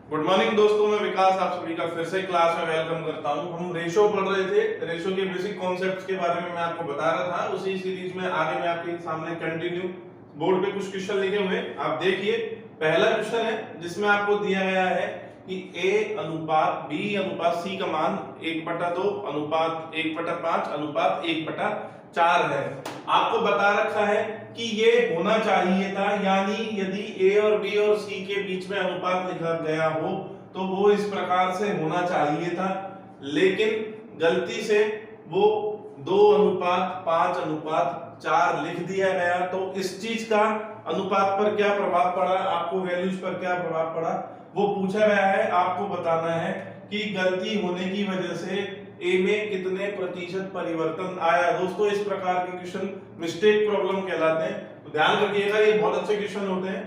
Good morning दोस्तों, मैं विकास आप सभी का फिर से क्लास में वेलकम करता हूं। हम रेशो पढ़ रहे थे, रेशो के बेसिक कॉन्सेप्ट्स के बारे में मैं आपको बता रहा था। उसी सीरीज में आगे मैं आपके सामने कंटिन्यू बोर्ड पे कुछ क्वेश्चन लिखे हुए आप देखिए। पहला क्वेश्चन है जिसमें आपको दिया गया है कि a अनुपात b अनुपात c का मान 1/2 अनुपात 1/5 अनुपात 1/4 है। आपको बता रखा है कि ये होना चाहिए था, यानी यदि a और b और c के बीच में अनुपात लिखा गया हो तो वो इस प्रकार से होना चाहिए था, लेकिन गलती से वो 2:5:4 लिख दिया गया। तो इस चीज का अनुपात पर क्या प्रभाव पड़ा, आपको वैल्यूज पर क्या प्रभाव पड़ा वो पूछा गया है। आपको बताना है कि गलती होने की वजह से ए में कितने प्रतिशत परिवर्तन आया। दोस्तों, इस प्रकार के क्वेश्चन मिस्टेक प्रॉब्लम कहलाते हैं, तो ध्यान रखिएगा, ये बहुत अच्छे क्वेश्चन होते हैं,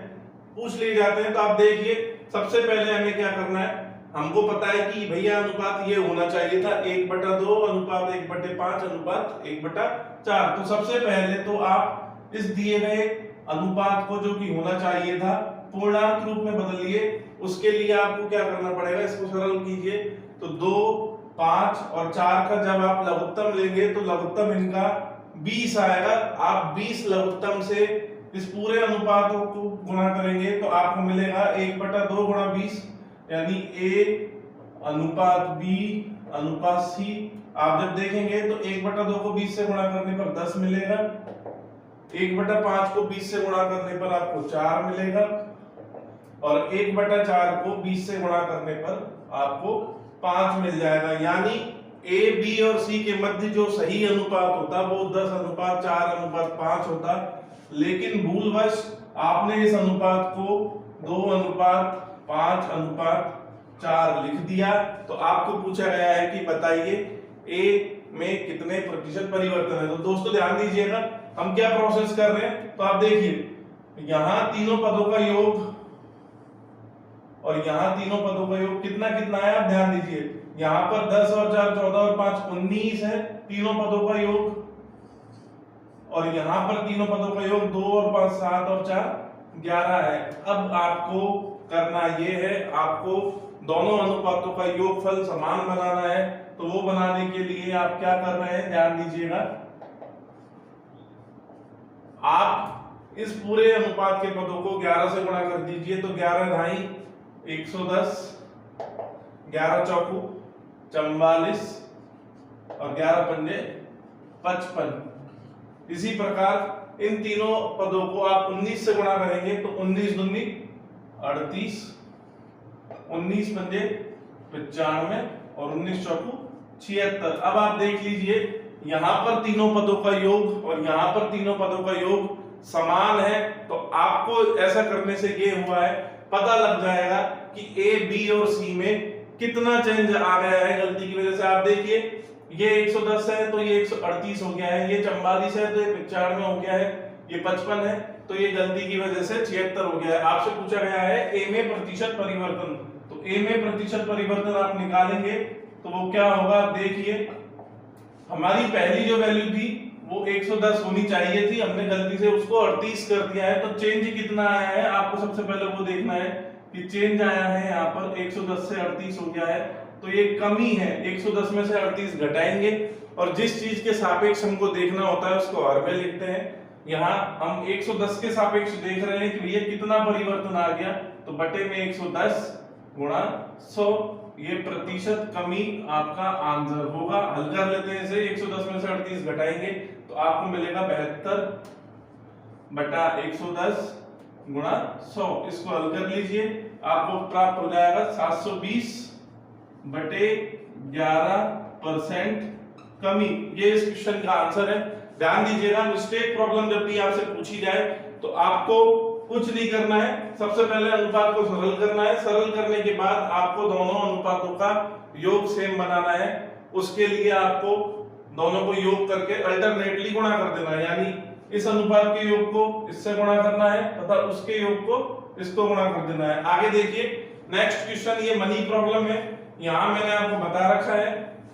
पूछ लिए जाते हैं। तो आप देखिए, सबसे पहले हमें क्या करना है, हमको पता है कि भैया अनुपात ये होना चाहिए था 1/2 अनुपात 1/5 अनुपात 1/4। तो सबसे पहले तो आप इस दिए गए अनुपात को जो कि होना चाहिए था पूर्णांक रूप में बदलिए। उसके लिए आपको क्या करना पड़ेगा, इसको सरल कीजिए। तो 2, 5 और 4 का जब आप लघुत्तम लेंगे तो लघुत्तम इनका 20 आएगा। आप 20 लघुत्तम से इस पूरे अनुपात को गुणा करेंगे तो आपको मिलेगा 1/2 गुणा 20, यानी a अनुपात b अनुपात c। आप जब देखेंगे तो 1/2 को 20 से गुणा करने पर 10 मिलेगा, 1/5 को 20 से गुणा करने पर आपको 4 मिलेगा, और 1/4 को 20 से गुणा करने पर आपको 5 मिल जाएगा। यानी a, b और c के मध्य जो सही अनुपात होता वो 10:4:5 होता, लेकिन भूलवश आपने इस अनुपात को 2:5:4 लिख दिया। तो आपको पूछा गया है कि बताइए a में कितने प्रतिशत परिवर्तन है। तो दोस्तों ध्यान दीजिएगा, हम क्या प्रोसेस कर रहे हैं। तो आप देखिए, यहां तीनों पदों का योग और यहां तीनों पदों का योग कितना कितना है, आप ध्यान दीजिए। यहां पर 10 और 4 14 और 5 19 है तीनों पदों का योग, और यहां पर तीनों पदों का योग 2 और 5 7 और 4 11 है। अब आपको करना ये है, आपको दोनों अनुपातों का योगफल समान बनाना है। तो वो बनाने के लिए आप क्या कर रहे हैं, ध्यान दीजिएगा। आप इस पूरे अनुपात के पदों को 11 से गुणा कर दीजिए। तो 11 ढाई 110, 11 चौकू 44 और 11 पंजे 55। इसी प्रकार इन तीनों पदों को आप 19 से गुणा करेंगे तो 19 दूनी 38, 19 पंजे 95 और 19 चौकू 76। अब आप देख लीजिए, यहां पर तीनों पदों का योग और यहां पर तीनों पदों का योग समान है। तो आपको ऐसा करने से ये हुआ है, पता लग जाएगा कि ए, बी और सी में कितना चेंज आ गया है गलती की वजह से। आप देखिए, ये 110 है तो ये 138 हो गया है, ये 44 है तो ये 95 हो गया है, ये 55 है तो ये गलती की वजह से 76 हो गया है। आपसे पूछा गया है ए में प्रतिशत परिवर्तन। तो ए में प्रतिशत परिवर्तन आप निकालेंगे तो वो क्या होगा, देखिए हमारी पहली जो वैल्यू थी वो 110 होनी चाहिए थी, हमने गलती से उसको 38 कर दिया है। तो चेंज कितना आया है, आपको सबसे पहले वो देखना है कि चेंज आया है यहाँ पर 110 से 38 हो गया है। तो ये कमी है, 110 में से 38 घटाएंगे, और जिस चीज के सापेक्ष हमको देखना होता है उसको हर में लिखते हैं। यहाँ हम 110 के सापेक्ष देख रहे हैं कि भैया कितना परिवर्तन आ गया, तो बटे में 110 गुणा 100, ये प्रतिशत कमी आपका आंसर होगा। हल कर लेते हैं इसे, 110 में से 38 घटाएंगे तो आपको मिलेगा 72/110 गुणा 100। इसको हल कर लीजिए, आपको प्राप्त हो जाएगा 720/11% कमी। ये इस क्वेश्चन का आंसर है। ध्यान दीजिएगा, मिस्टेक प्रॉब्लम जब भी आपसे पूछी जाए तो आपको कुछ नहीं करना है, सबसे पहले अनुपात को सरल करना है। सरल करने के बाद आपको दोनों अनुपातों का योग सेम बनाना है। उसके लिए आपको दोनों को योग करके अल्टरनेटली गुणा कर देना है, यानी इस अनुपात के योग को इससे गुणा करना है तथा उसके योग को इसको गुणा कर देना है। आगे देखिए, नेक्स्ट क्वेश्चन ये मनी प्रॉब्लम है। यहां मैंने आपको बता रखा है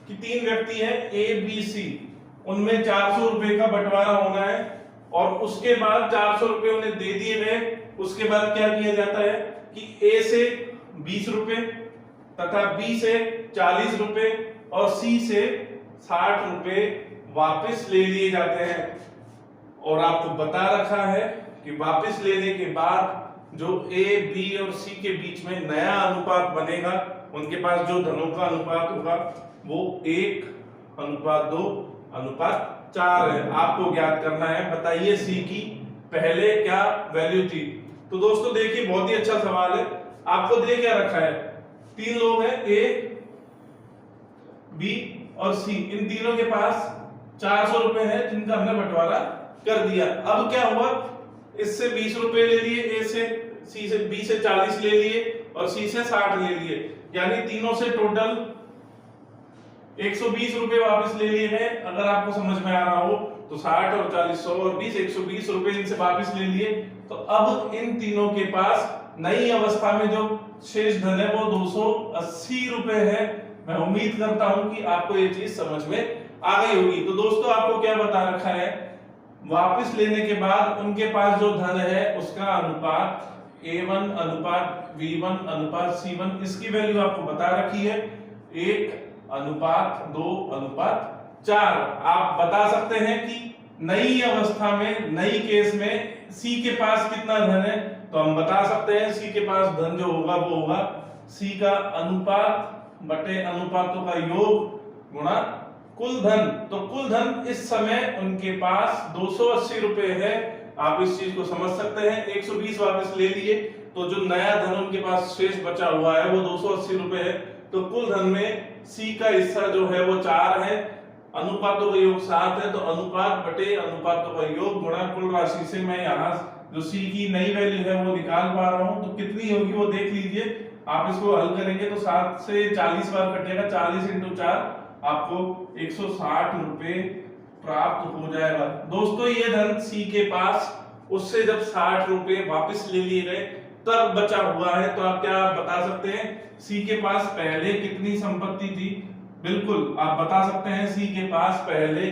कि 3 व्यक्ति हैं ए, बी, सी, उनमें 400 रुपए का बंटवारा होना है, और उसके बाद 400 रुपए उन्हें दे दिए गए। उसके बाद क्या किया जाता है कि ए से 20 रुपए तथा बी से 40 रुपए और सी से 60 रुपए वापस ले लिए जाते हैं। और आपको बता रखा है कि वापस लेने के बाद जो ए, बी और सी के बीच में नया अनुपात बनेगा, उनके पास जो धनों का अनुपात होगा वो 1:2:4 है। आपको ज्ञात करना है। बताइए सी की पहले क्या वैल्यू थी। तो दोस्तों देखिए, बहुत ही अच्छा सवाल है। आपको दे क्या रखा है, 3 लोग हैं, ए, बी और सी। इन तीनों के पास 400 रुपए है जिनका हमने बंटवारा कर दिया। अब क्या हुआ, इससे 20 रुपए ले लिए, ए से, सी से, बी से 40 ले लिए और सी से 60 ले लिए, यानी तीनों से टोटल 120 रुपए वापस ले लिए हैं। अगर आपको समझ में आ रहा हो तो 60 और 40, 100 और 20, 120 रुपए इनसे वापस ले लिए। तो अब इन तीनों के पास नई अवस्था में जो शेष धन है वो 280 रुपए है। मैं उम्मीद करता हूं कि आपको ये चीज समझ में आ गई होगी। तो दोस्तों आपको क्या बता रखा है, वापस लेने के बाद उनके पास जो धन है उसका अनुपात A1:V1:C1, इसकी वैल्यू आपको बता रखी है 1:2:4। आप बता सकते हैं कि नई अवस्था में, नई केस में सी के पास कितना धन है, तो हम बता सकते हैं सी के पास धन जो होगा वो होगा सी का अनुपात बटे अनुपातों का योग गुणा कुल धन। तो कुल धन इस समय उनके पास 280 रुपए है। आप इस चीज को समझ सकते हैं। 120 वापस ले लिए तो जो नया धन उनके पास शेष बचा हुआ है वो 280 रुपए है। तो कुल धन में सी का हिस्सा जो है वो 4 है, अनुपातों का योग 7 है। तो अनुपात बटे अनुपातों का योग गुणा कुल राशि से मैं यहाँ जो सी की नई वैल्यू है वो निकाल पा रहा हूँ। तो कितनी होगी वो देख लीजिए। आप इसको हल करेंगे तो 7 से 40 बार कटेगा, 40 × 4 आपको 160 रुपए प्राप्त हो जाएगा। दोस्तों ये धन सी के पास उससे जब 60 रुपए वापस ले लिए गए तब बचा हुआ है। तो आप क्या बता सकते हैं, सी के पास पहले कितनी संपत्ति थी? बिल्कुल आप बता सकते हैं सी के पास पहले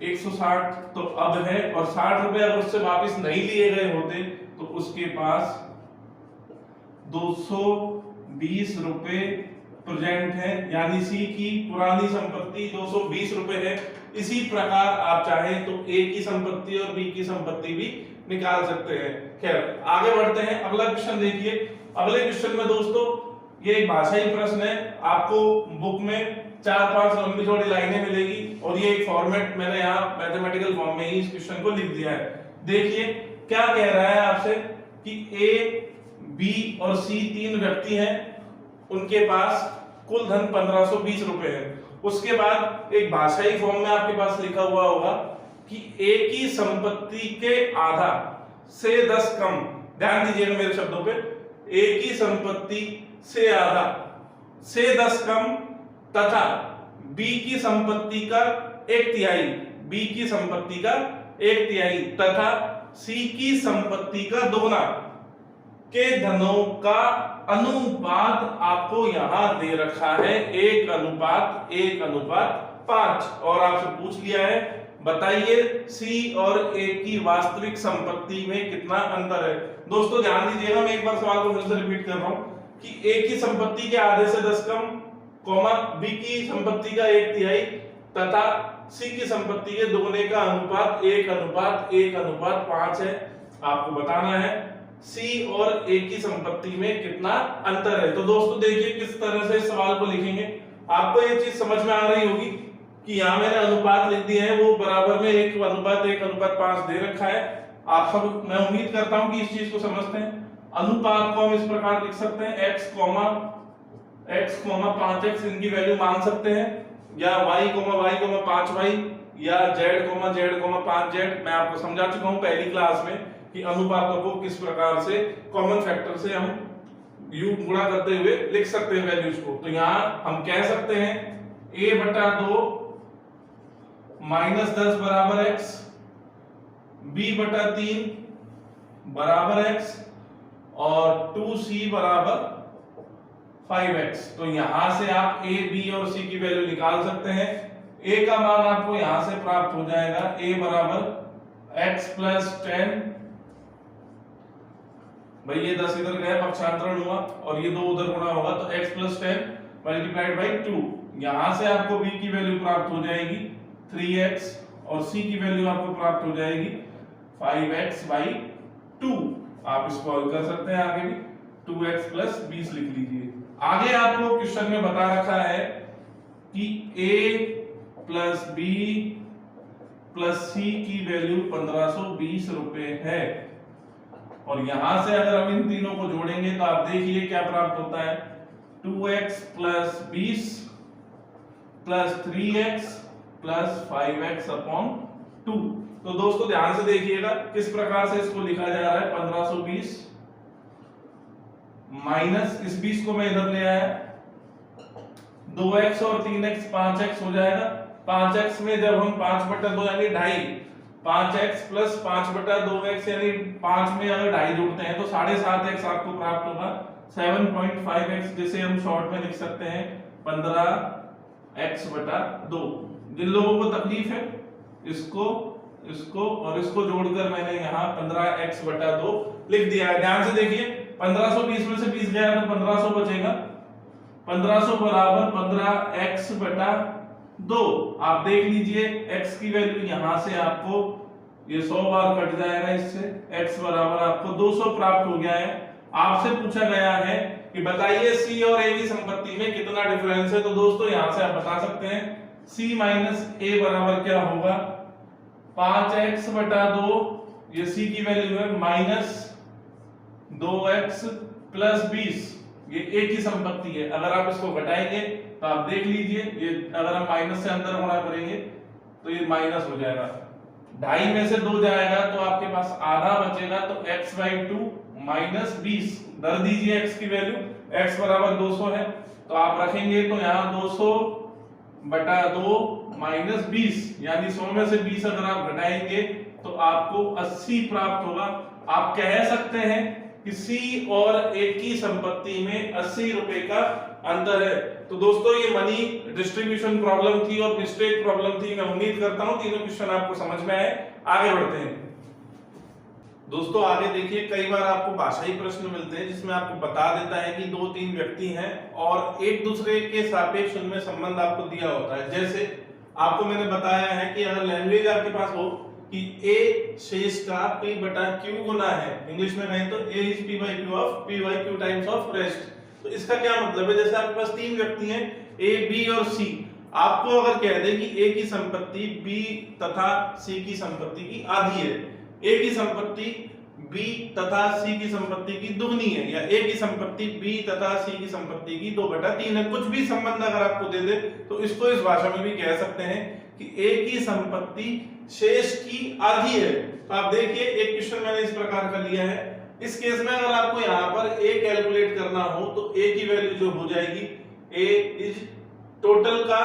160 तो अब है, और 60 रुपए अगर उससे वापस नहीं लिए गए होते तो उसके पास 220 रुपए प्रेजेंट है, यानी सी की पुरानी संपत्ति 220 रुपए है। इसी प्रकार आप चाहें तो ए की संपत्ति और बी की संपत्ति भी निकाल सकते हैं। खैर आगे बढ़ते हैं। अगला क्वेश्चन देखिए। अगले क्वेश्चन में दोस्तों ये एक भाषाई प्रश्न है। आपको बुक में 4-5 लंबी चौड़ी लाइनें मिलेगी और ये एक फॉर्मेट मैंने यहाँ मैथमेटिकल फॉर्म में ही इस क्वेश्चन को लिख दिया है। देखिए क्या कह रहा है आपसे कि ए, बी और सी 3 व्यक्ति हैं, उनके पास कुल धन 1520 रुपए है। उसके बाद एक भाषाई फॉर्म में आपके पास लिखा हुआ होगा कि ए की संपत्ति के आधा से 10 कम, ध्यान दीजिएगा मेरे शब्दों पे, ए की संपत्ति से आधा से 10 कम तथा बी की संपत्ति का 1/3, बी की संपत्ति का 1/3 तथा सी की संपत्ति का 2 के धनों का अनुपात आपको यहां दे रखा है 1:1:5। और आपसे पूछ लिया है बताइए सी और ए की वास्तविक संपत्ति में कितना अंतर है। दोस्तों ध्यान दीजिएगा, मैं एक बार सवाल को फिर से रिपीट कर रहा हूं कि ए की संपत्ति के आधे से 10 कम, कॉमा बी की संपत्ति का 1/3 तथा सी की संपत्ति के 2 का अनुपात 1:1:5 है। आपको बताना है सी और ए की संपत्ति में कितना अंतर है। तो दोस्तों देखिए किस तरह से इस सवाल को लिखेंगे। आपको ये चीज समझ में आ रही होगी कि यहाँ मैंने अनुपात लिख दिए हैं, वो बराबर में 1:1:5 दे रखा है। आप सब, मैं उम्मीद करता हूं कि इस चीज को समझते हैं। अनुपात को हम इस प्रकार लिख सकते हैं x, 5x इनकी वैल्यू मान सकते हैं, या y, 5y या z, 5z। मैं आपको समझा चुका हूं पहली क्लास में कि अनुपातों को किस प्रकार से कॉमन फैक्टर से हम गुणा करते हुए लिख सकते हैं वैल्यूज को। तो यहां हम कह सकते हैं a/2 -10 बराबर x, b/3 बराबर x और 2c बराबर 5x। तो यहां से आप a, b और c की वैल्यू निकाल सकते हैं। a का मान आपको यहां से प्राप्त हो जाएगा, a बराबर x + 10 भाई ये 10 इधर गया, पक्षांतरण हुआ और ये 2 उधर गुणा होगा तो x + 10 मल्टीप्लाइड बाई 2। यहां से आपको b की वैल्यू प्राप्त हो जाएगी 3x और c की वैल्यू आपको प्राप्त हो जाएगी 5x/2। आप इसको हल कर सकते हैं आगे भी, 2x + 20 लिख लीजिए। आगे आपको क्वेश्चन में बता रखा है कि a + b + c की वैल्यू 1520 रुपए है और यहां से अगर हम इन तीनों को जोड़ेंगे तो आप देखिए क्या प्राप्त होता है, 2x + 20 + 3x + 5x/2। तो दोस्तों ध्यान से देखिएगा किस प्रकार से इसको लिखा जा रहा है। 1520 माइनस इस 20 को मैं इधर ले आया, 2x और 3x 5x हो जाएगा। 5x में जब हम 5/2 यानी 2.5, 5x + 5/2x यानी 5 में अगर 2.5 जोड़ते हैं तो 7.5x आपको प्राप्त होगा। 7.5x जिसे हम शॉर्ट में लिख सकते हैं 15x/2। जिन लोगों को तकलीफ है इसको और इसको जोड़कर मैंने यहाँ 15x/2 लिख दिया है। ध्यान से देखिए 1520 में से 20 गया तो 1500 बचेगा, 1500 बराबर 15x/2। आप देख लीजिए x की वैल्यू यहां से आपको ये 100 बार कट जाएगा, इससे x बराबर आपको 200 प्राप्त हो गया है। आपसे पूछा गया है कि बताइए c और a की संपत्ति में कितना डिफरेंस है। तो दोस्तों यहां से आप बता सकते हैं c - a बराबर क्या होगा, 5x/2, ये c की वैल्यू है, -2x + 20, ये a की संपत्ति है। अगर आप इसको घटाएंगे तो आप देख लीजिए ये अगर हम माइनस से अंदर गुणा करेंगे तो ये माइनस हो जाएगा, 2.5 में से 2 जाएगा तो आपके पास आधा बचेगा, तो x/2 - 20 धर दीजिए x की वैल्यू, x बराबर 200 है तो आप रखेंगे तो यहाँ 200/2 - 20 यानी 100 में से 20 अगर आप घटाएंगे तो आपको 80 प्राप्त होगा। आप कह सकते हैं कि C और A की संपत्ति में 80 रुपए का अंतर है। तो दोस्तों ये मनी डिस्ट्रीब्यूशन प्रॉब्लम थी और मिस्टेक प्रॉब्लम थी। मैं उम्मीद करता हूं तीनों क्वेश्चन आपको समझ में आए। आगे बढ़ते हैं दोस्तों। आगे देखिए कई बार आपको भाषाई प्रश्न मिलते हैं जिसमें आपको बता देता है कि 2-3 व्यक्ति हैं और एक दूसरे के सापेक्ष उनमें संबंध आपको दिया होता है। जैसे आपको मैंने बताया है कि अगर लैंग्वेज आपके पास हो कि a शेष का p/q गुना है, इंग्लिश में कहें तो a is p/q of p/q times of rest। तो इसका क्या मतलब है, जैसे आपके पास 3 व्यक्ति हैं a, b और c। आपको अगर कह दे कि a की संपत्ति b तथा c की संपत्ति की आधी है, a की संपत्ति b तथा c की संपत्ति की दुगनी है, या a की संपत्ति b तथा c की संपत्ति की 2/3 है, कुछ भी संबंध अगर आपको दे दे तो इसको इस भाषा में भी कह सकते हैं कि a की संपत्ति शेष की आधी है। तो आप देखिए एक क्वेश्चन मैंने इस प्रकार का लिया है। इस केस में अगर आपको यहाँ पर a कैलकुलेट करना हो तो a की वैल्यू जो हो जाएगी, a इज टोटल का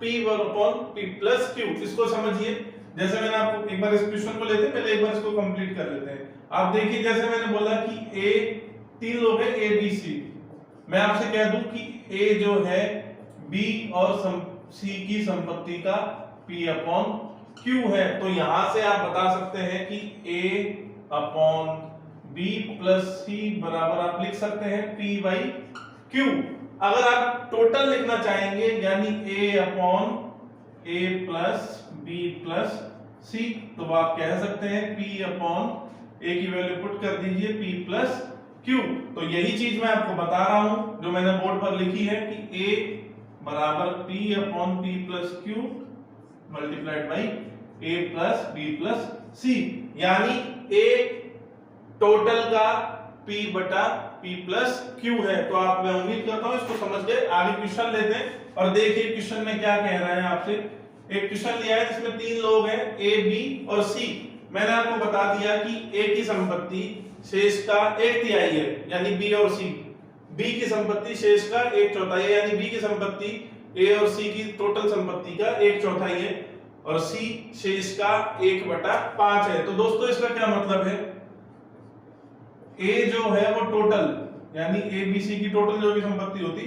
p/p+q। इसको समझिए, जैसे मैंने आपको एक बार इस क्वेश्चन को लेते हैं, पहले एक बार इसको कंप्लीट कर लेते हैं। आप देखिए जैसे मैंने बोला कि a 3 लोग हैं a b c, मैं आपसे कह दूं कि a जो है b और c की संपत्ति का p/q है, तो यहां से आप बता सकते हैं कि a/b + c बराबर आप लिख सकते हैं p/q। अगर आप टोटल लिखना चाहेंगे यानी a/a + b + c, तो आप कह सकते हैं p/a की वैल्यू पुट कर दीजिए p + q। तो यही चीज मैं आपको बता रहा हूं जो मैंने बोर्ड पर लिखी है कि a बराबर p/p + q multiplied by a + b + c, यानी a टोटल का p/p + q है। तो आप, मैं उम्मीद करता हूं इसको समझ गए। आगे क्वेश्चन लेते हैं और देखिए क्वेश्चन में क्या कह रहा है आपसे। एक क्वेश्चन लिया है जिसमें 3 लोग हैं a, b और c। मैंने आपको बता दिया कि a की संपत्ति शेष का 1/3 है यानी b और c, b की संपत्ति शेष का 1/4 है यानी b की संपत्ति a और c की टोटल संपत्ति का 1/4 है और c शेष का 1/5 है। तो दोस्तों इसका क्या मतलब है, a जो है वो टोटल यानी a b c की टोटल जो भी संपत्ति होती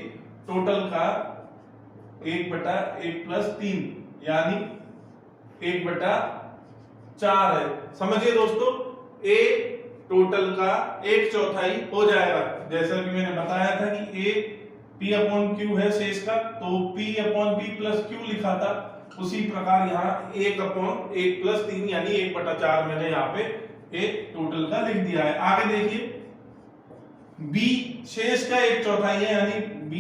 टोटल का 1/1 + 3 यानी 1/4 है। समझिए दोस्तों, a टोटल का 1/4 हो जाएगा। जैसा कि मैंने बताया था कि ए P अपॉन Q है शेष का, तो P upon P plus Q लिखा था, उसी प्रकार यहाँ 1 अपॉन 1 प्लस 3 यानी 1/4 मैंने यहाँ पे ए टोटल का लिख दिया है। आगे देखिए B शेष का 1/4 है यानी B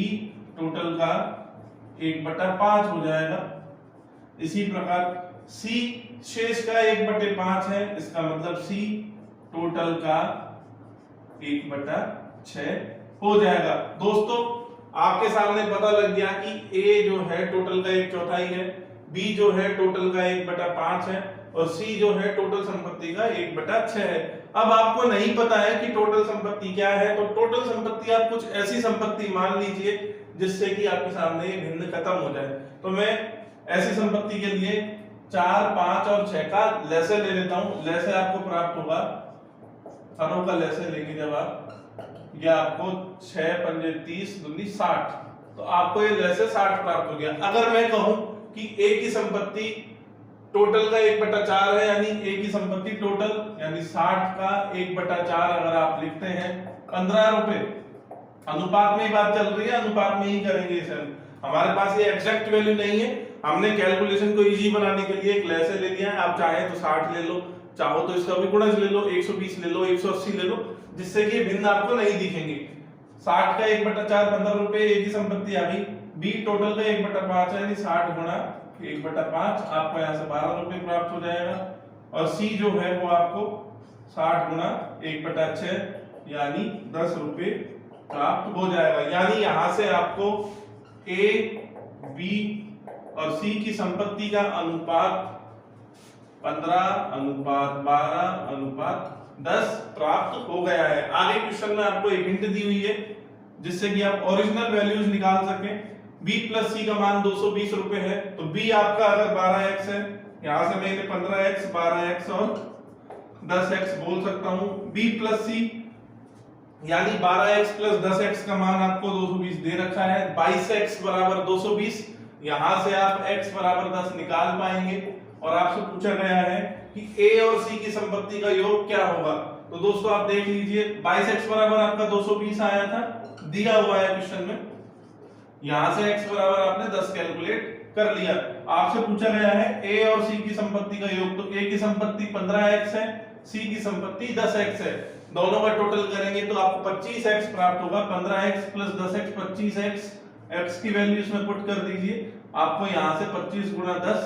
टोटल का 1/5 हो जाएगा। इसी प्रकार C शेष का 1/5 है, इसका मतलब C टोटल का 1/6 हो जाएगा। दोस्तों आपके सामने पता लग गया कि A जो है टोटल का 1/4 है, B जो है टोटल का 1/5 है और C जो है टोटल संपत्ति का 1/6 है। अब आपको नहीं पता है कि टोटल संपत्ति क्या है, तो टोटल संपत्ति आप कुछ ऐसी संपत्ति मान लीजिए जिससे कि आपके सामने ये भिन्न खत्म हो जाए। तो मैं ऐसी संपत्ति के लिए 4, 5 और 6 का लैसे ले लेता हूं। लैसे आपको प्राप्त होगा, हरों का लैसे लेंगे जब आप, या आपको 6 पंजे 30 दूनी 60, तो आपको ये लैसे 60 प्राप्त हो गया। अगर मैं कहूं कि ए की संपत्ति टोटल का 1/4 है यानी ए की संपत्ति टोटल यानी 60 का 1/4 अगर आप लिखते हैं 15 रुपए, अनुपात में ही बात चल रही है, अनुपात में ही करेंगे इसे। हमारे पास ये एग्जैक्ट वैल्यू नहीं है, हमने कैलकुलेशन को इजी बनाने के लिए एक लैसे ले लिया है। आप चाहे तो 60 ले लो, चाहो तो इसका भी गुणज ले लो, 120 ले लो, 180 ले लो, जिससे कि भिन्न आपको नहीं दिखेंगे। 60 का 1/4 15 रुपए ए की संपत्ति आ गई। B टोटल का 1/5 है यानी 60 गुणा 1/5, आपको यहाँ से 12 रुपए प्राप्त हो जाएगा। और C जो है वो आपको 60 गुणा 1/6 यानी 10 रुपए प्राप्त हो जाएगा। यानी यहाँ से आपको A, B और C की संपत्ति का अनुपात 15:12:10 प्राप्त हो गया है। आगे क्वेश्चन में आपको एक हिंट दी हुई है जिससे कि आप ओरिजिनल वैल्यूज निकाल सकें। B प्लस C का मान 220 रुपए है, तो B आपका अगर 12x है, यहां से मैं इन्हें 15x, 12x और 10x बोल सकता हूं। B प्लस C यानी 12x प्लस 10x का मान आपको 220 दे रखा है। 22x बराबर 220, यहां से आप x बराबर 10 निकाल पाएंगे। और आपसे पूछा गया है कि A और C की संपत्ति का योग क्या होगा, तो दोस्तों आप देख लीजिए 22x बराबर आपका 220 आया था, दिया हुआ है क्वेश्चन में। यहां से x बराबर आपने 10 कैलकुलेट कर लिया। आपसे पूछा गया है A और C की संपत्ति का योग, तो A की संपत्ति 15x है, C की संपत्ति 10x है। दोनों का टोटल करेंगे तो आपको 25x प्राप्त होगा। 15x plus 10x 25x, x की वैल्यू इसमें पुट कर दीजिए, आपको यहां से 25 गुणा 10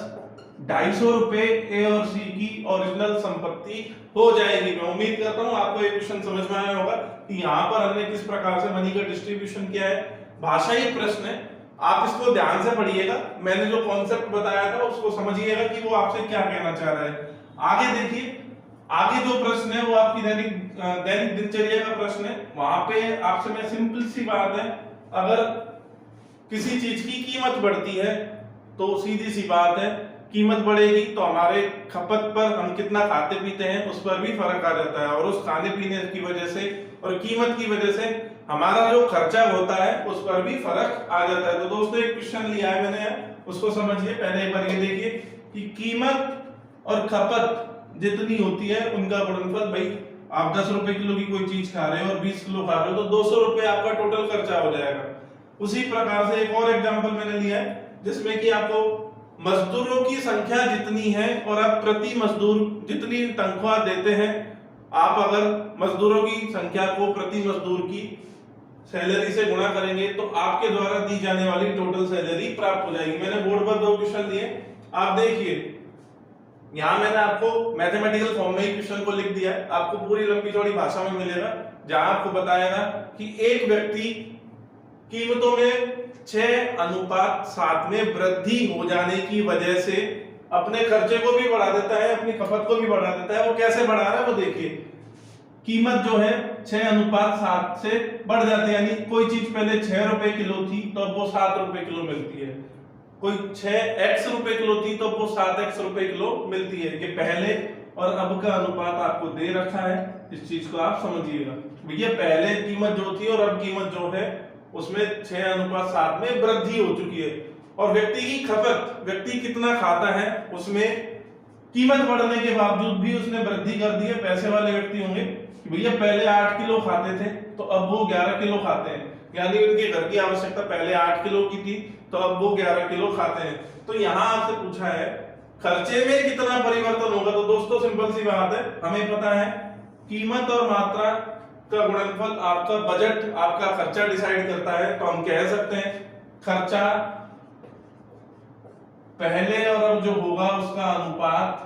250 रुपए ए और सी की ओरिजिनल संपत्ति हो जाएगी। मैं उम्मीद करता हूं आपको ये क्वेश्चन समझ में आया होगा कि यहाँ पर हमने किस प्रकार से मनी का डिस्ट्रीब्यूशन किया है। भाषाई प्रश्न है, आप इसको ध्यान से पढ़िएगा, मैंने जो कॉन्सेप्ट बताया था उसको समझिएगा कि वो आपसे क्या कहना चाह रहा है। आगे देखिए, आगे जो प्रश्न है वो आपकी दैनिक दिनचर्या का प्रश्न है। वहां पे आपसे मैं सिंपल सी बात है, अगर किसी चीज की कीमत बढ़ती है तो सीधी सी बात है कीमत बढ़ेगी तो हमारे खपत पर, हम कितना खाते पीते हैं उस पर भी फर्क आ जाता है, और उस खाने पीने की वजह से और कीमत की वजह से हमारा जो खर्चा होता है उस पर भी फर्क आ जाता है। तो दोस्तों एक क्वेश्चन लिया है मैंने, उसको समझिए। पहले एक बार ये देखिए कि कीमत और खपत जितनी होती है उनका गुणनफल, भाई आप 10 रुपए किलो की कोई चीज खा रहे हो और 20 किलो खा रहे हो तो 200 रुपए आपका टोटल खर्चा हो जाएगा। उसी प्रकार से एक और एग्जांपल मैंने लिया है जिसमें कि आपको मजदूरों की संख्या जितनी है और आप प्रति मजदूर जितनी तनख्वाह देते हैं, आप अगर मजदूरों की संख्या को प्रति मजदूर की सैलरी से गुणा करेंगे तो आपके द्वारा दी जाने वाली टोटल सैलरी प्राप्त हो जाएगी। मैंने बोर्ड पर 2 क्वेश्चन दिए, आप देखिए। यहां मैंने आपको मैथमेटिकल फॉर्म में ही क्वेश्चन को लिख दिया है, आपको पूरी लंबी चौड़ी भाषा में मिलेगा, जहां आपको बताएगा कि एक व्यक्ति कीमतों में 6:7 में वृद्धि हो जाने की वजह से अपने खर्चे को भी बढ़ा देता है, अपनी खपत को भी बढ़ा देता है। वो कैसे बढ़ा रहा है वो देखिए। कीमत जो है 6:7 से बढ़ जाती है, यानी कोई चीज पहले 6 रुपए किलो थी तो अब वो 7 रुपए किलो मिलती है, कोई 6x रुपए किलो थी तो वो 7x रुपए किलो मिलती है। ये पहले और अब का अनुपात आपको दे रखा है, इस चीज को आप समझिएगा। भैया पहले कीमत जो थी और अब कीमत जो है उसमें 6:7 में वृद्धि हो चुकी है। और व्यक्ति की खपत, व्यक्ति कितना खाता है उसमें कीमत बढ़ने के बावजूद भी उसने वृद्धि कर दी है, पैसे वाले व्यक्ति होंगे कि भैया पहले 8 किलो खाते थे तो अब वो 11 किलो खाते हैं, यानी उनके घर की आवश्यकता पहले 8 किलो की थी तो अब वो 11 किलो खाते हैं। तो यहाँ आपसे पूछा है खर्चे में कितना परिवर्तन होगा। तो दोस्तों सिंपल सी बात है, हमें पता है कीमत और मात्रा का गुणनफल आपका बजट, आपका खर्चा डिसाइड करता है। तो हम कह सकते हैं खर्चा पहले और अब जो होगा उसका अनुपात,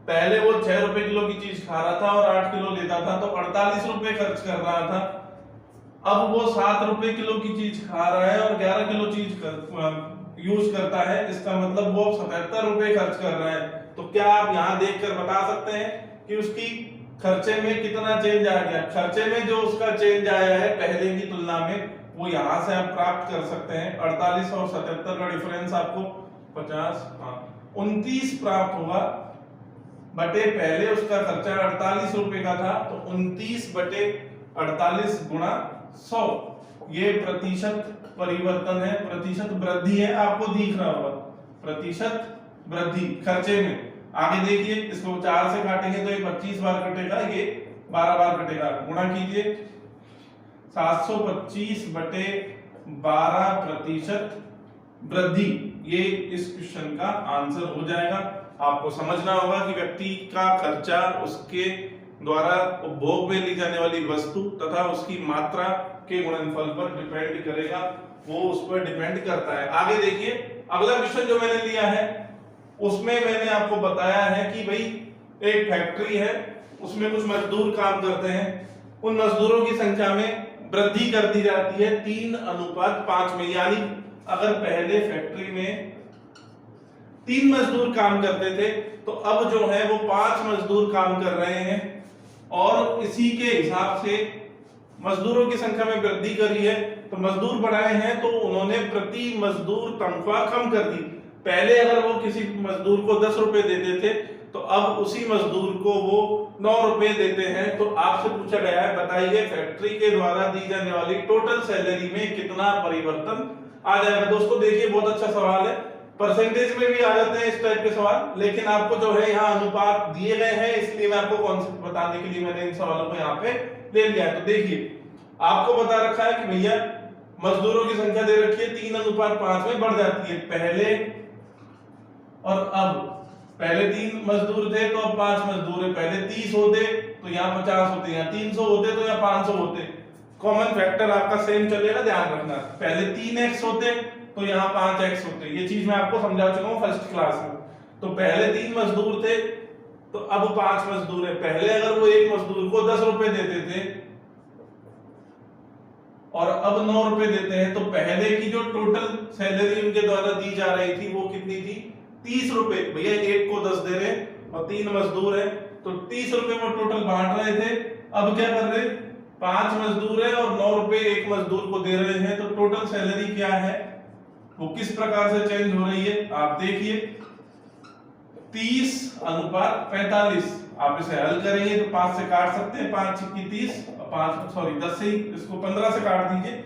पहले वो 6 रुपए किलो की चीज खा रहा था और 8 किलो लेता था तो 48 रुपए खर्च कर रहा था। अब वो 7 रुपए किलो की चीज खा रहा है और 11 किलो चीज यूज करता है, इसका मतलब वो 77 रुपए खर्च कर रहा है। तो क्या आप यहाँ देखकर बता सकते हैं कि उसकी खर्चे में कितना चेंज आ गया। खर्चे में जो उसका चेंज आया है पहले की तुलना में, वो यहाँ से आप प्राप्त कर सकते हैं। 48 और 77 का डिफरेंस आपको 50, 29 प्राप्त होगा बटे पहले उसका खर्चा 48 रुपए का था तो 29 बटे 48 गुणा 100, ये प्रतिशत परिवर्तन है, प्रतिशत वृद्धि है, आपको दिख रहा होगा प्रतिशत वृद्धि खर्चे में। आगे देखिए इसको 4 से काटेंगे तो ये 25 बार कटेगा, ये 12 बार कटेगा, गुणा कीजिए 725 बटे 12 प्रतिशत वृद्धि, ये इस क्वेश्चन का आंसर हो जाएगा। आपको समझना होगा कि व्यक्ति का खर्चा उसके द्वारा उपभोग में ली जाने वाली वस्तु तथा उसकी मात्रा के गुणनफल पर डिपेंड करेगा, वो उस पर डिपेंड करता है। आगे देखिए अगला क्वेश्चन जो मैंने लिया है उसमें मैंने आपको बताया है कि भाई एक फैक्ट्री है, उसमें कुछ मजदूर काम करते हैं, उन मजदूरों की संख्या में वृद्धि कर दी जाती है 3:5 में। यानी अगर पहले फैक्ट्री में 3 मजदूर काम करते थे तो अब जो है वो 5 मजदूर काम कर रहे हैं, और इसी के हिसाब से मजदूरों की संख्या में वृद्धि करी है तो मजदूर बढ़ाए हैं तो उन्होंने प्रति मजदूर तनख्वाह कम कर दी। पहले अगर वो किसी मजदूर को 10 रुपए देते थे तो अब उसी मजदूर को वो 9 रुपए देते हैं। तो आपसे पूछा गया है बताइए फैक्ट्री के द्वारा दी जाने वाली टोटल सैलरी में कितना परिवर्तन आ जाएगा। दोस्तों देखिए बहुत अच्छा सवाल है, परसेंटेज में भी आ जाते हैं इस टाइप के सवाल, लेकिन आपको जो है यहाँ अनुपात दिए गए हैं इसलिए मैं आपको कॉन्सेप्ट बताने के लिए मैंने इन सवालों को यहाँ पे ले लिया है। तो देखिए आपको बता रखा है कि भैया मजदूरों की संख्या दे रखी है 3:5 में बढ़ जाती है पहले और अब। पहले 3 मजदूर थे तो अब 5 मजदूर है, पहले 30 होते तो यहाँ 50 होते, यहाँ 300 होते तो यहाँ 500 होते। कॉमन फैक्टर आपका सेम चलेगा, ध्यान रखना। पहले 3x होते तो यहाँ 5x होते, ये चीज मैं आपको समझा चुका हूँ फर्स्ट क्लास में। तो पहले 3 मजदूर थे तो अब 5 मजदूर है। पहले अगर वो एक मजदूर को 10 रुपए देते थे और अब 9 रुपए देते हैं तो पहले की जो टोटल सैलरी उनके द्वारा दी जा रही थी वो कितनी थी, 30 रुपए। भैया एक को 10 दे रहे और 3 मजदूर है तो 30 रुपए वो टोटल बांट रहे थे। अब क्या कर रहे, 5 मजदूर है और 9 रुपए एक मजदूर को दे रहे हैं, तो टोटल सैलरी क्या है वो किस प्रकार से चेंज हो रही है आप देखिए। 30:45, आप इसे हल करेंगे तो 5 से काट सकते हैं, 5 छिक्की 30, 10 से ही इसको 15 से काट दीजिए,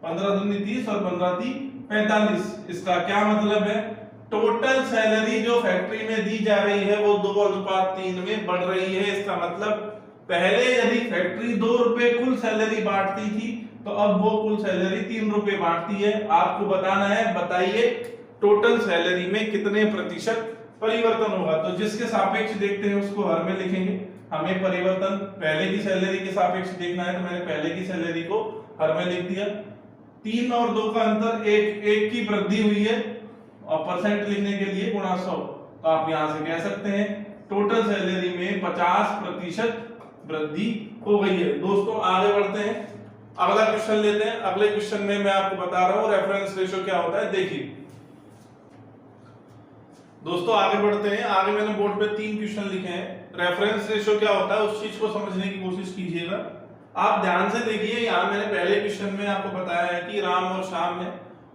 15 दूनी 30 और 15 × 3 = 45। इसका क्या मतलब है, टोटल सैलरी जो फैक्ट्री में दी जा रही है वो 2:3 में बढ़ रही है। इसका मतलब पहले यदि फैक्ट्री 2 रुपए कुल सैलरी बांटती थी तो अब वो कुल सैलरी 3 रुपए बांटती है। आपको बताना है बताइए टोटल सैलरी में कितने प्रतिशत परिवर्तन होगा। तो जिसके सापेक्ष देखते हैं उसको हर में लिखेंगे। हमें परिवर्तन पहले की सैलरी के सापेक्ष देखना है तो मैंने पहले की सैलरी को हर में लिख दिया। 3 और 2 का अंतर 1 की वृद्धि हुई है और परसेंट लिखने के लिए गुणा 100। तो आप यहां से कह सकते हैं टोटल सैलरी में 50% वृद्धि हो गई है। दोस्तों आगे बढ़ते हैं, अगला क्वेश्चन लेते हैं। अगले क्वेश्चन में मैं आपको बता रहा हूं रेफरेंस रेशियो क्या होता है। देखिए दोस्तों आगे बढ़ते हैं। आगे मैंने बोर्ड पे 3 क्वेश्चन लिखे हैं। रेफरेंस रेशियो क्या होता है उस चीज को समझने की कोशिश कीजिएगा। आप ध्यान से देखिए, यहाँ मैंने पहले क्वेश्चन में आपको बताया है कि राम और श्याम है,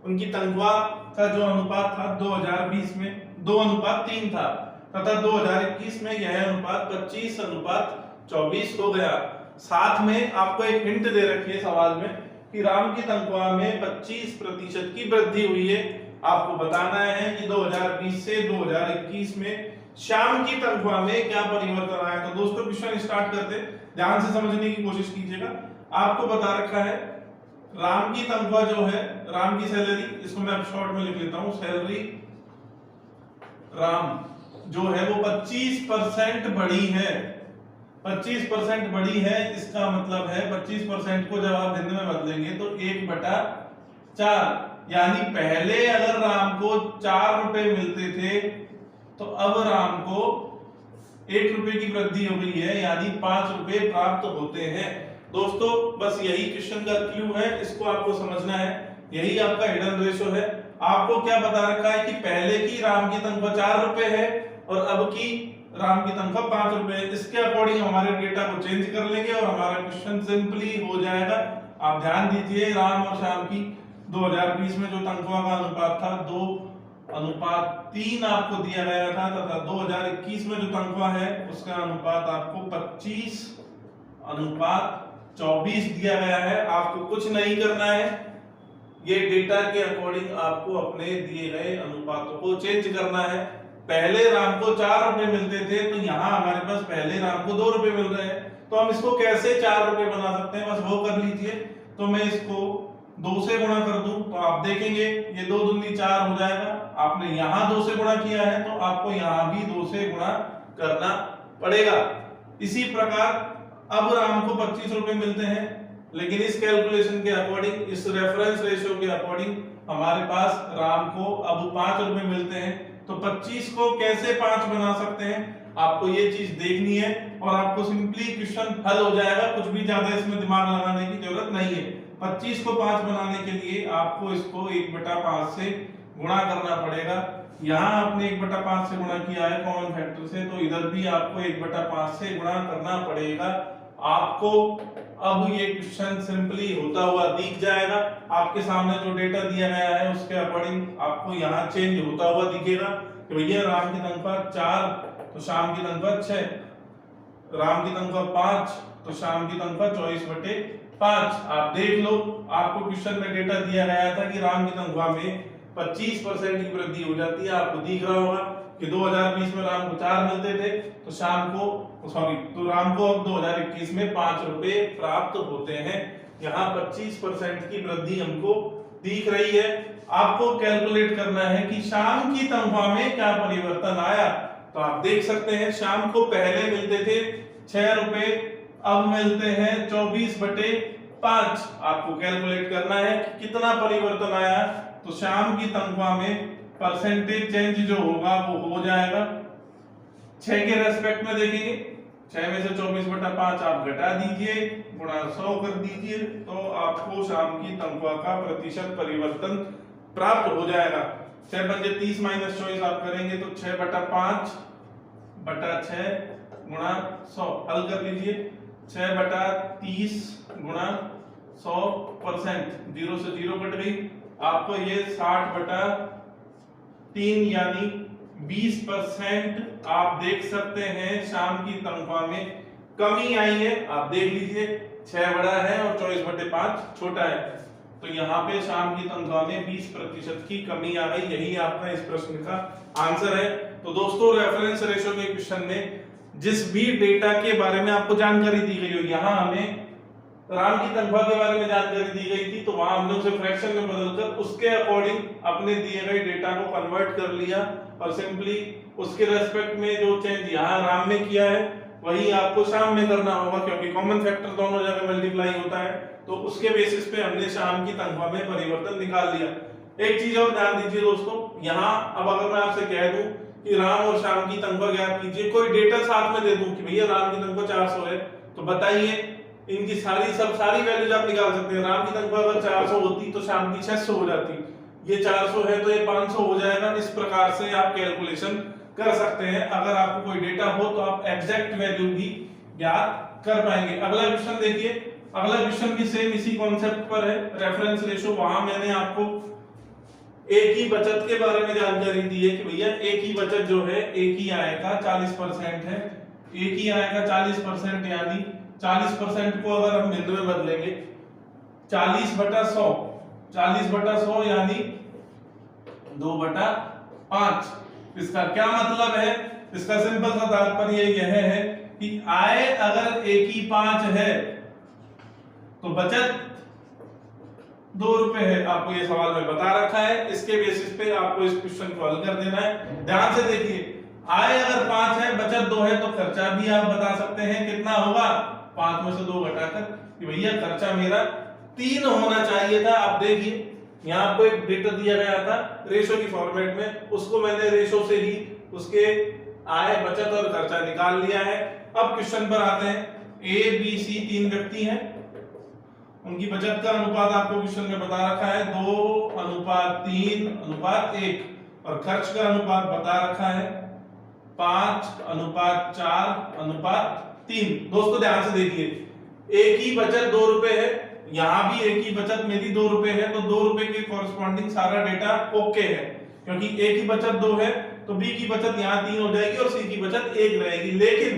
उनकी तनख्वाह का जो अनुपात था 2020 में 2:3 था तथा 2021 में यह अनुपात 25:24 हो गया। साथ में आपको एक हिंट दे रखी है सवाल में कि राम की तनख्वाह में 25% की वृद्धि हुई है। आपको बताना है कि 2020 से 2021 में श्याम की तनख्वाह में क्या परिवर्तन आया। तो दोस्तों क्वेश्चन स्टार्ट करते हैं, ध्यान से समझने की कोशिश कीजिएगा। आपको बता रखा है राम की तनख्वाह जो है, राम की सैलरी, इसको मैं शॉर्ट में लिख लेता हूं, सैलरी राम जो है वो 25% बढ़ी है। 25% बढ़ी है, इसका मतलब है 25% को जब आप भिन्न में बदलेंगे तो 1/4, यानी पहले अगर राम को 4 रुपए मिलते थे तो अब राम को 1 रुपए की वृद्धि हो गई है, यानी 5 रुपए प्राप्त होते हैं। दोस्तों बस यही क्वेश्चन का क्लू है, इसको आपको समझना है, यही आपका हिडन रेशो है। आपको क्या बता रखा है कि पहले की राम की तनख्वाह 4 रुपए है और अब की राम की तनख्वाह 5 रुपए है। इसके अकॉर्डिंग हमारे डेटा को चेंज कर लेंगे और हमारा क्वेश्चन सिंपली हो जाएगा। आप ध्यान दीजिए, राम और श्याम की 2020 में जो तनख्वाह का अनुपात था 2:3 आपको दिया गया था, तथा 2021 में जो तनख्वाह है उसका अनुपात आपको 25:24 दिया गया है। आपको कुछ नहीं करना है, ये डेटा के अकॉर्डिंग आपको अपने दिए गए अनुपातों को चेंज करना है। पहले राम को 4 रुपए मिलते थे तो यहाँ हमारे पास पहले राम को 2 रुपए मिल रहे हैं, तो हम इसको कैसे 4 रुपए बना सकते हैं, बस वो कर लीजिए। तो मैं इसको 2 से गुणा कर दूं तो आप देखेंगे ये 2 दूनी 4 हो जाएगा। आपने यहाँ 2 से गुणा किया है तो आपको यहाँ भी 2 से गुणा करना पड़ेगा। इसी प्रकार अब राम को 25 रुपए मिलते हैं, लेकिन इस कैलकुलेशन के अकॉर्डिंग, इस रेफरेंस रेशियो के अकॉर्डिंग हमारे पास राम को अब 5 रुपए मिलते हैं। तो 25 को कैसे 5 बना सकते हैं, आपको ये चीज देखनी है और आपको सिंपली क्वेश्चन हल हो जाएगा। कुछ भी ज्यादा इसमें दिमाग लगाने की जरूरत नहीं है। 25 को 5 बनाने के लिए आपको इसको 1/5 से गुणा करना पड़ेगा। यहाँ आपने 1/5 से गुणा किया है कॉमन फैक्टर से, तो इधर भी आपको 1/5 से गुणा करना पड़ेगा। आपको अब ये क्वेश्चन सिंपली होता हुआ दिख जाएगा। आपके सामने जो डेटा दिया गया है उसके अकॉर्डिंग आपको यहाँ चेंज होता हुआ दिखेगा कि भैया राम की तनख्वाह 4 तो शाम की तनख्वाह 6, राम की तनख्वाह 5 तो शाम की तनख्वाह 24/5। आप देख लो, आपको क्वेश्चन में डेटा दिया गया था कि राम की तनख्वाह में 25% की वृद्धि हो जाती है। आपको दिख रहा होगा कि 2020 में राम को 4 मिलते थे तो राम को अब 2021 में 5 रुपए प्राप्त होते हैं। यहाँ 25% की वृद्धि हमको दिख रही है। आपको कैलकुलेट करना है कि शाम की तनख्वाह में क्या परिवर्तन आया। तो आप देख सकते हैं शाम को पहले मिलते थे 6 रुपए, अब मिलते हैं 24/5। आपको कैलकुलेट करना है कि कितना परिवर्तन आया। तो शाम की तनख्वाह में परसेंटेज चेंज जो होगा वो हो जाएगा 6 के रेस्पेक्ट में देखेंगे। 6 में से 24/5 आप घटा दीजिए, गुणा 100 कर दीजिए, तो आपको शाम की तनख्वाह का प्रतिशत परिवर्तन प्राप्त हो जाएगा। 6 पंजे 30 माइनस 24 आप करेंगे तो 6/5/6 गुणा 100 हल कर लीजिए। 6/30 गुणा 100%, 0 से 0 कट गई। आपको ये 60/3 यानी 20% आप देख सकते हैं शाम की तनख्वाह में कमी आई है। आप देख लीजिए 6 बड़ा है और 24/5 छोटा है, तो यहाँ पे शाम की तनख्वाह में 20% की कमी आ गई। यही आपका इस प्रश्न का आंसर है। तो दोस्तों रेफरेंस रेशियो के क्वेश्चन में जिस भी डेटा के बारे में आपको जानकारी दी गई हो, यहाँ हमें राम की तनख्वाह के बारे में जानकारी दी गई थी तो वहां हमने उसे फ्रैक्शन में बदलकर उसके अकॉर्डिंग अपने दिए गए डेटा को कन्वर्ट कर लिया और सिंपली उसके रेस्पेक्ट में जो चेंज यहाँ राम में किया है वही आपको शाम में करना होगा, क्योंकि कॉमन फैक्टर दोनों जगह मल्टीप्लाई होता है। तो उसके बेसिस पे हमने शाम की तनख्वाह में परिवर्तन निकाल लिया। एक चीज और ध्यान दीजिए दोस्तों, यहाँ अब अगर मैं आपसे कह दूं कि राम और शाम की तनख्वाह ज्ञात कीजिए, कोई डेटा साथ में दे दूं कि भैया राम की तनख्वाह 400 है, तो बताइए इनकी सारी वैल्यूज आप निकाल सकते हैं। राम की तनख्वाह अगर 400 होती तो शाम की 600 हो जाती, ये 400 है तो ये 500 हो जाएगा। इस प्रकार से आप कैलकुलेशन कर सकते हैं। अगर आपको कोई डेटा हो तो आप एग्जैक्ट वैल्यू भी ज्ञात कर पाएंगे। अगला क्वेश्चन देखिए, अगला क्वेश्चन भी सेम इसी कॉन्सेप्ट पर है, रेफरेंस रेशो। वहां मैंने आपको एक ही बचत के बारे में जानकारी दी है कि भैया एक ही बचत जो है एक ही आय का 40% है। एक ही आय का 40% यानी 40% को अगर हम बिंदु में बदलेंगे 40/100, 40/100 यानी 2/5। इसका क्या मतलब है इसका सिंपल सा तात्पर्य यह है कि आय अगर 1 की 5 है तो बचत 2 रुपए है। आपको ये सवाल में बता रखा है, इसके बेसिस पे आपको इस क्वेश्चन को हल कर देना है। ध्यान से देखिए, आय अगर 5 है, बचत 2 है, तो खर्चा भी आप बता सकते हैं कितना होगा, 5 में से 2 घटाकर कि भैया खर्चा मेरा 3 होना चाहिए था। आप देखिए यहाँ आपको एक डेटा दिया गया था रेशो की फॉर्मेट में, उसको मैंने रेशो से ही उसके आय, बचत और खर्चा निकाल लिया है। अब क्वेश्चन पर आते हैं। ए बी सी 3 व्यक्ति हैं, उनकी बचत का अनुपात आपको क्वेश्चन में बता रखा है 2:3:1 और खर्च का अनुपात बता रखा है 5:4:3। दोस्तों ध्यान से देखिए, ए की बचत 2 रुपए है, यहां भी ए की बचत मेरी 2 रुपए है, तो 2 रुपए के कॉरस्पॉन्डिंग सारा डेटा ओके है, क्योंकि ए की बचत 2 है तो बी की बचत यहाँ 3 हो जाएगी और सी की बचत 1 रहेगी। लेकिन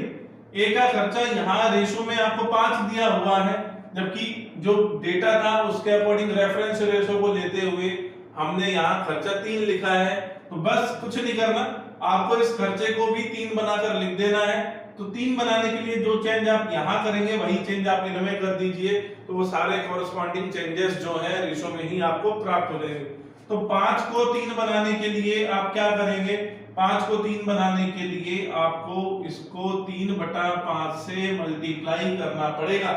ए का खर्चा यहाँ रेशो में आपको 5 दिया हुआ है, जबकि जो डेटा था उसके अकॉर्डिंग रेफरेंस रेशो को लेते हुए हमने यहाँ खर्चा 3 लिखा है। तो बस कुछ नहीं करना, आपको इस खर्चे को भी 3 बनाकर लिख देना है। तो 3 बनाने के लिए जो चेंज आप यहाँ करेंगे वही चेंज आप इनमें कर दीजिए, तो वो सारे कॉरस्पॉन्डिंग चेंजेस जो है रेशो में ही आपको प्राप्त हो जाएंगे। तो 5 को 3 बनाने के लिए आप क्या करेंगे, 5 को 3 बनाने के लिए आपको इसको 3/5 से मल्टीप्लाई करना पड़ेगा।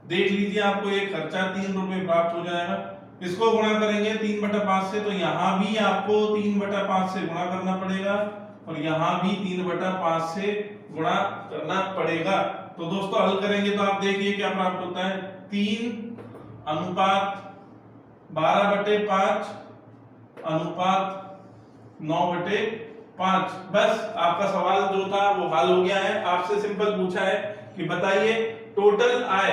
देख लीजिए, आपको ये खर्चा 3 रुपए प्राप्त हो जाएगा। इसको गुणा करेंगे 3/5 से, तो यहाँ भी आपको 3/5 से गुणा करना पड़ेगा और यहाँ भी 3/5 से गुणा करना पड़ेगा। तो दोस्तों हल करेंगे तो आप देखिए क्या प्राप्त होता है, 3:12/5 अनुपात 9/5। बस आपका सवाल जो था वो हल हो गया है। आपसे सिंपल पूछा है कि बताइए टोटल आय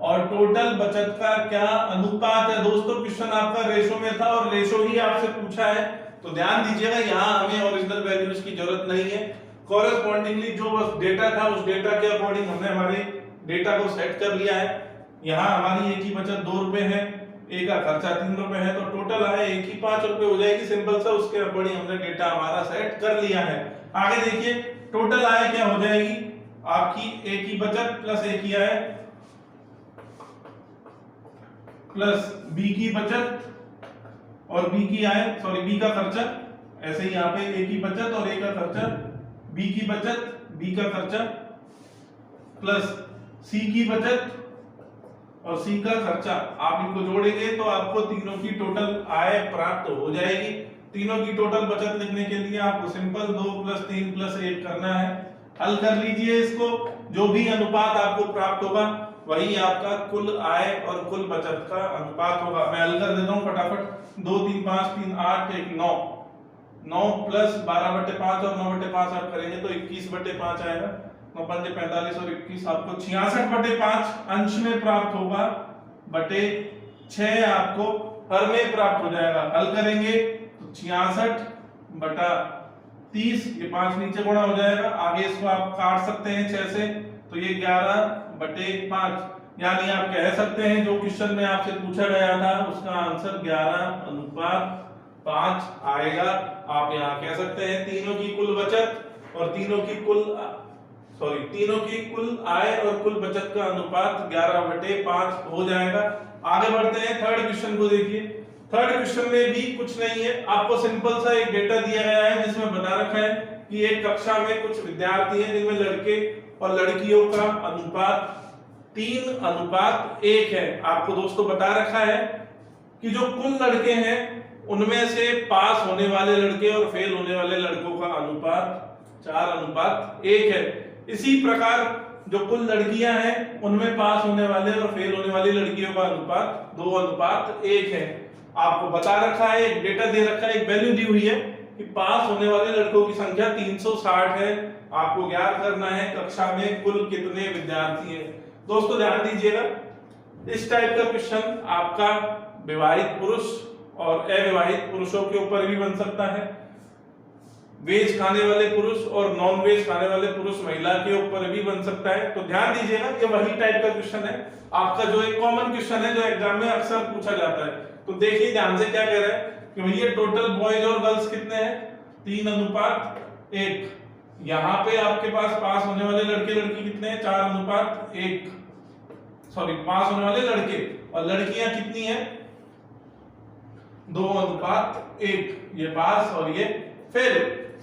और टोटल बचत का क्या अनुपात है। दोस्तों क्वेश्चन आपका रेशो में था और रेशो ही आपसे पूछा है, तो ध्यान दीजिएगा यहाँ हमें ओरिजिनल वैल्यूज की जरूरत नहीं है। कॉरेस्पॉन्डिंगली जो बस डेटा था उस डेटा के अकॉर्डिंग हमने हमारे डेटा को सेट कर लिया है। यहाँ हमारी एक ही बचत 2 रुपए है, एक का खर्चा 3 रुपए है, तो टोटल आय एक ही 5 रुपए हो जाएगी। सिंपल सा उसके अकॉर्डिंग हमने डेटा हमारा सेट कर लिया है। आगे देखिए टोटल आय क्या हो जाएगी, आपकी एक ही बचत प्लस एक ही आय प्लस बी की बचत और बी की आय, सॉरी बी का खर्चा, ऐसे ही यहाँ पे ए की बचत और ए का खर्चा, बी की बचत बी का खर्चा प्लस सी की बचत और सी का खर्चा। आप इनको जोड़ेंगे तो आपको तीनों की टोटल आय प्राप्त हो जाएगी। तीनों की टोटल बचत लिखने के लिए आपको सिंपल 2 + 3 + 1 करना है। हल कर लीजिए इसको, जो भी अनुपात आपको प्राप्त होगा वही आपका कुल आय और कुल बचत का अनुपात होगा। मैं हल कर देता हूं फटाफट। 2 3 5 3 8 1 9 9 + 12/5 और 9/5 आप करेंगे तो 21/5 आएगा। 9 × 5 = 45 और 21 आपको 66/5 अंश में प्राप्त होगा, बटे 6 आपको हर में प्राप्त हो जाएगा। हल करेंगे तो 66/30, ये 5 नीचे गुणा हो जाएगा। आगे इसको आप काट सकते हैं 6 से, तो ये 11/5, यानी आप कह सकते हैं जो क्वेश्चन में आपसे पूछा गया था उसका आंसर 11/5 आएगा। आप यहाँ कह सकते हैं तीनों की कुल बचत और तीनों की कुल आय और कुल बचत का अनुपात 11/5 हो जाएगा। आगे बढ़ते हैं, थर्ड क्वेश्चन को देखिए। थर्ड क्वेश्चन में भी कुछ नहीं है, आपको सिंपल सा एक डेटा दिया गया है जिसमें बता रखा है कि एक कक्षा में कुछ विद्यार्थी हैं जिनमें लड़के और लड़कियों का अनुपात 3:1 है। आपको दोस्तों बता रखा है कि जो कुल लड़के हैं उनमें से पास होने वाले लड़के और फेल होने वाले लड़कों का अनुपात 4:1 है। इसी प्रकार जो कुल लड़कियां हैं उनमें पास होने वाले और फेल होने वाली लड़कियों का अनुपात 2:1 है। आपको बता रखा है, एक डेटा दे रखा है, एक वैल्यू दी हुई है कि पास होने वाले लड़कों की संख्या 360 है। आपको ज्ञात करना है कक्षा में कुल कितने विद्यार्थी हैं। दोस्तों ध्यान दीजिएगा, इस टाइप का क्वेश्चन आपका विवाहित पुरुष और अविवाहित पुरुषों के ऊपर भी बन सकता है, वेज खाने वाले पुरुष और नॉन वेज खाने वाले पुरुष महिला के ऊपर भी बन सकता है। तो ध्यान दीजिएगा, ये वही टाइप का क्वेश्चन है आपका, जो एक कॉमन क्वेश्चन है जो एग्जाम में अक्सर पूछा जाता है। तो देखिए ध्यान से क्या कह रहा है, कि भैया टोटल बॉयज और गर्ल्स कितने हैं, 3:1। यहाँ पे आपके पास होने वाले लड़के लड़की कितने हैं, 4:1, सॉरी पास होने वाले लड़के, और लड़कियां कितनी है, 2:1, ये पास और ये फेल।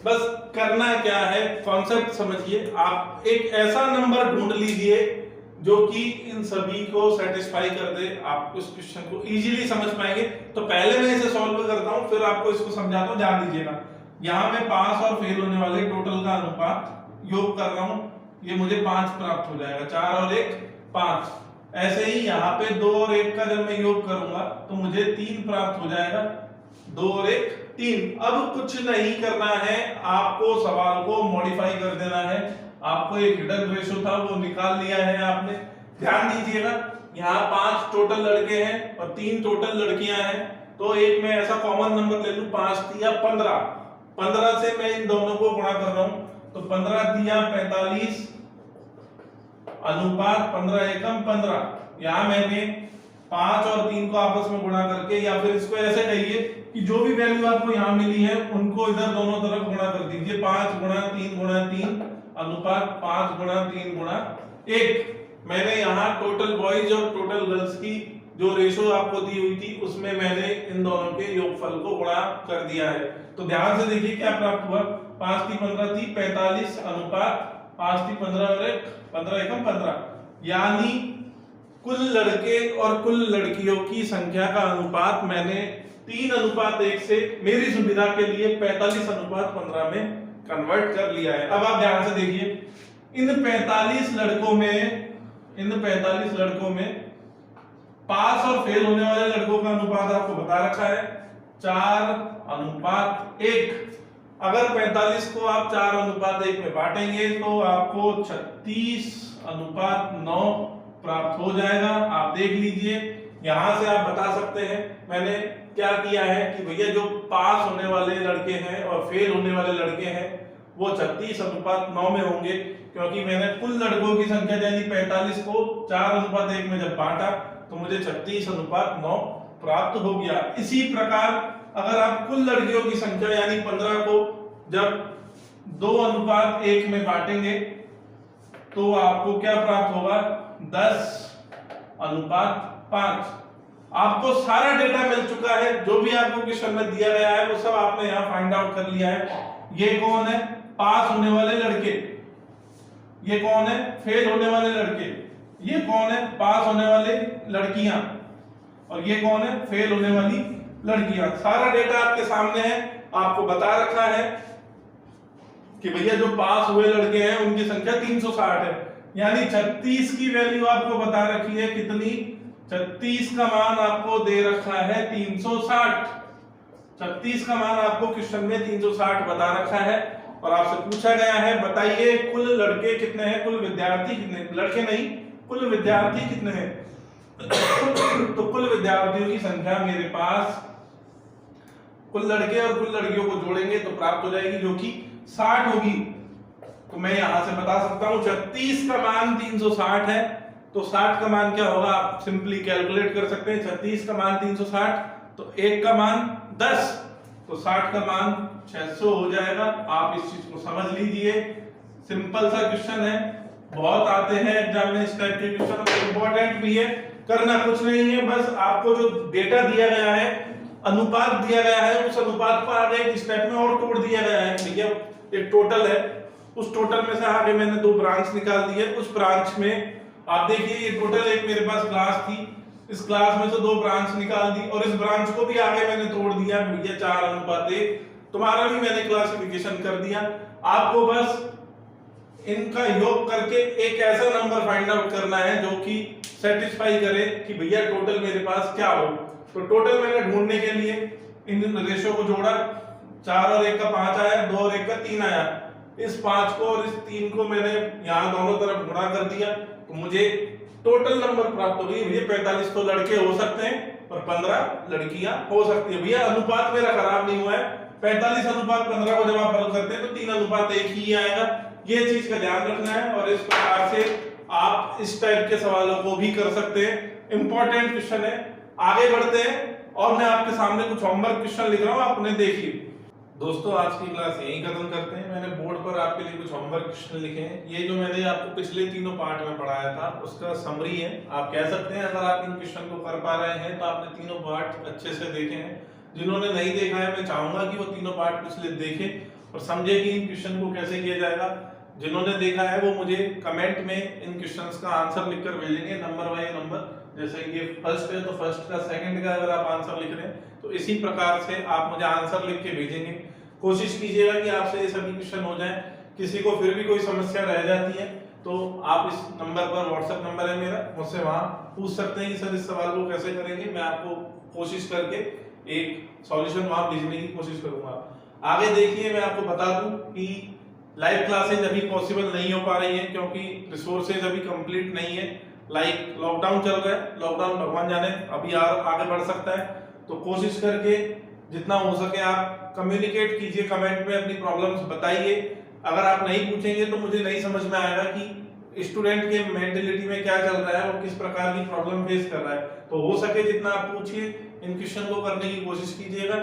बस करना क्या है, कॉन्सेप्ट समझिए, आप एक ऐसा नंबर ढूंढ लीजिए जो कि इन सभी को सेटिस्फाई कर दे, आप उस क्वेश्चन को इजीली समझ पाएंगे। तो पहले मैं इसे सॉल्व करता हूं, फिर आपको इसको समझाता हूं, ध्यान दीजिएगा। यहाँ मैं पास और फेल होने वाले टोटल का अनुपात योग कर रहा हूं, ये मुझे 5 प्राप्त हो जाएगा, 4 और 1 5। ऐसे ही यहाँ पे 2 और 1 का जब मैं योग करूंगा तो मुझे 3 प्राप्त हो जाएगा, 2 और 1 3। अब कुछ नहीं करना है, आपको सवाल को मॉडिफाई कर देना है। आपको एक हिडन रेशो था वो निकाल लिया है आपने। ध्यान दीजिएगा, यहाँ 5 टोटल लड़के हैं और 3 टोटल लड़कियां हैं, तो एक मैं ऐसा कॉमन नंबर ले लूं, 5 दिया 15, 15 से मैं इन दोनों को गुणा कर रहा हूं, तो 15 दिया 45 अनुपात 15 एकम 15। यहां मैंने 5 और 3 को आपस में गुणा करके, या फिर इसको ऐसे कहिए कि जो भी वैल्यू आपको यहां मिली है उनको इधर दोनों तरफ गुणा कर दीजिए, 5 गुणा 3 अनुपात 5 गुणा 3 गुणा 1। मैंने यहाँ टोटल बॉयज और टोटल गर्ल्स की जो रेशो आपको दी हुई थी उसमें मैंने इन दोनों के योगफल को गुणा कर दिया है। तो ध्यान से देखिए क्या प्राप्त हुआ, 5 3 15 थी 45 अनुपात 5 3 15 और 1 15 एकम 15, यानी कुल लड़के और कुल लड़कियों की संख्या का अनुपात मैंने 3:1 से मेरी सुविधा के लिए 45:15 में कन्वर्ट कर लिया है। अब आप ध्यान से देखिए, इन 45 लड़कों में पास और फेल होने वाले लड़कों का अनुपात आपको बता रखा है 4:1। अगर 45 को आप 4:1 में बांटेंगे तो आपको 36:9 प्राप्त हो जाएगा। आप देख लीजिए, यहां से आप बता सकते हैं मैंने क्या किया है कि भैया जो पास होने वाले लड़के हैं और फेल होने वाले लड़के हैं वो 36:9 में होंगे, क्योंकि मैंने कुल लड़कों की संख्या यानी 45 को 4:1 में जब बांटा तो मुझे 36:9 प्राप्त हो गया। इसी प्रकार अगर आप कुल लड़कियों की संख्या यानी 15 को जब 2:1 में बांटेंगे तो आपको क्या प्राप्त होगा, 10:5। आपको सारा डेटा मिल चुका है, जो भी आपको क्वेश्चन में दिया गया है वो सब आपने यहाँ फाइंड आउट कर लिया है। ये कौन है, पास होने वाले लड़के, ये कौन है, फेल होने वाले लड़के, ये कौन है, पास होने वाले लड़कियां, और ये कौन है, फेल होने वाली लड़कियां। सारा डेटा आपके सामने है, आपको बता रखा है कि भैया जो पास हुए लड़के हैं उनकी संख्या 360 है, यानी 36 की वैल्यू आपको बता रखी है कितनी, 36 का मान आपको दे रखा है 360। 36 का मान आपको क्वेश्चन में 360 बता रखा है और आपसे पूछा गया है बताइए कुल लड़के कितने हैं, कुल विद्यार्थी कितने, लड़के नहीं कुल विद्यार्थी कितने हैं। तो कुल विद्यार्थियों की संख्या मेरे पास, कुल लड़के और कुल लड़कियों को जोड़ेंगे तो प्राप्त हो जाएगी जो कि 60 होगी। तो मैं यहां से बता सकता हूं 36 का मान 360 है, तो 60 का मान क्या होगा, आप सिंपली कैलकुलेट कर सकते हैं। 36 का मान 360, तो 1 का मान 10, तो 60 का मान 600 हो जाएगा। आप इस चीज को समझ लीजिए, सिंपल सा क्वेश्चन है, बहुत आते हैं एग्जाम में इस टाइप के क्वेश्चन, इंपॉर्टेंट भी है। करना कुछ नहीं है, बस आपको जो डेटा दिया गया है, अनुपात दिया गया है, उस अनुपात को आगे एक स्टेप में और तोड़ दिया गया है। भैया एक टोटल है, उस टोटल में से आगे मैंने 2 ब्रांच निकाल दी है। उस ब्रांच में आप देखिए ये टोटल एक मेरे पास क्लास थी, इस क्लास में से 2 ब्रांच निकाल दी और इस ब्रांच को भी आगे मैंने तोड़ दिया भैया 4:1। तुम्हारा भी मैंने क्लासिफिकेशन कर दिया। आपको बस इनका योग करके एक ऐसा नंबर फाइंड आउट करना है जो कि सेटिस्फाई करे कि भैया टोटल मेरे पास क्या हो। तो टोटल मैंने ढूंढने के लिए इन रेशो को जोड़ा, 4 और 1 का 5 आया, 2 और 1 का 3 आया। इस 5 को और इस 3 को मैंने यहाँ दोनों तरफ गुणा कर दिया तो मुझे टोटल नंबर प्राप्त हो गई। भैया 45 तो लड़के हो सकते हैं और 15 लड़कियां हो सकती है। भैया अनुपात मेरा खराब नहीं हुआ है, 45:15 को जब आप हल करते हैं तो 3:1 ही आएगा। ये चीज का ध्यान रखना है और इस प्रकार से आप इस टाइप के सवालों को भी कर सकते हैं। इंपॉर्टेंट क्वेश्चन है। आगे बढ़ते हैं, और मैं आपके सामने कुछ होमवर्क क्वेश्चन लिख रहा हूँ, आप उन्हें देखिए। दोस्तों आज की क्लास यहीं खत्म करते हैं। मैंने बोर्ड पर आपके लिए कुछ होमवर्क क्वेश्चन लिखे हैं। ये जो मैंने आपको पिछले तीनों पार्ट में पढ़ाया था उसका समरी है, आप कह सकते हैं। अगर आप इन क्वेश्चन को कर पा रहे हैं तो आपने तीनों पार्ट अच्छे से देखे हैं। जिन्होंने नहीं देखा है, मैं चाहूंगा कि वो तीनों पार्ट पिछले देखें और समझे कि इन क्वेश्चन को कैसे किया जाएगा। जिन्होंने देखा है वो मुझे कमेंट में इन क्वेश्चंस का आंसर लिखकर भेजेंगे, नंबर बाय नंबर। जैसे ये फर्स्ट है तो फर्स्ट का, सेकंड का अगर आप आंसर लिख रहे हैं तो इसी प्रकार से आप मुझे आंसर लिख के भेजेंगे। कोशिश कीजिएगा कि आपसे ये सभी क्वेश्चन हो जाएं। किसी को फिर भी कोई समस्या रह जाती है तो आप इस नंबर पर, व्हाट्सएप नंबर है मेरा, मुझसे वहां पूछ सकते हैं कि सर इस सवाल को कैसे करेंगे। मैं आपको कोशिश करके एक सॉल्यूशन वहां भेजने की कोशिश करूंगा। आगे देखिए, मैं आपको बता दूं कि लाइव क्लासेज अभी पॉसिबल नहीं हो पा रही है क्योंकि रिसोर्सेज अभी कंप्लीट नहीं है। लाइक लॉकडाउन चल रहा है, लॉकडाउन भगवान जाने अभी आगे बढ़ सकता है। तो कोशिश करके जितना हो सके आप कम्युनिकेट कीजिए, कमेंट में अपनी प्रॉब्लम्स बताइए। अगर आप नहीं पूछेंगे तो मुझे नहीं समझ में आएगा कि स्टूडेंट के मेंटेलिटी में क्या चल रहा है और किस प्रकार की प्रॉब्लम फेस कर रहा है। तो हो सके जितना आप पूछिए, इन क्वेश्चन को करने की कोशिश कीजिएगा।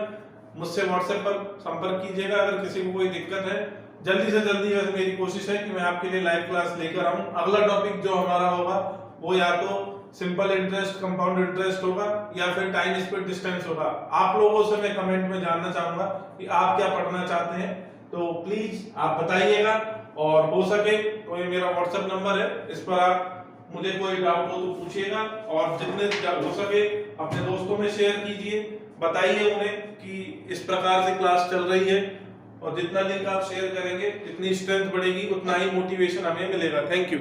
मुझसे व्हाट्सएप पर संपर्क कीजिएगा अगर किसी को कोई दिक्कत है। जल्दी से जल्दी मेरी कोशिश है कि मैं आपके लिए लाइव क्लास लेकर आऊं। अगला टॉपिक जो हमारा होगा वो या तो सिंपल इंटरेस्ट, कंपाउंड इंटरेस्ट होगा या फिर टाइम स्पीड डिस्टेंस होगा। आप लोगों से मैं कमेंट में जानना चाहूंगा कि आप क्या पढ़ना चाहते हैं, तो प्लीज आप बताइएगा। और हो सके तो ये मेरा व्हाट्सएप नंबर है, इस पर आप मुझे कोई डाउट हो तो पूछिएगा। और जितने हो सके अपने दोस्तों में शेयर कीजिए, बताइए उन्हें कि इस प्रकार से क्लास चल रही है। और जितना लिंक आप शेयर करेंगे, जितनी स्ट्रेंथ बढ़ेगी उतना ही मोटिवेशन हमें मिलेगा। Thank you.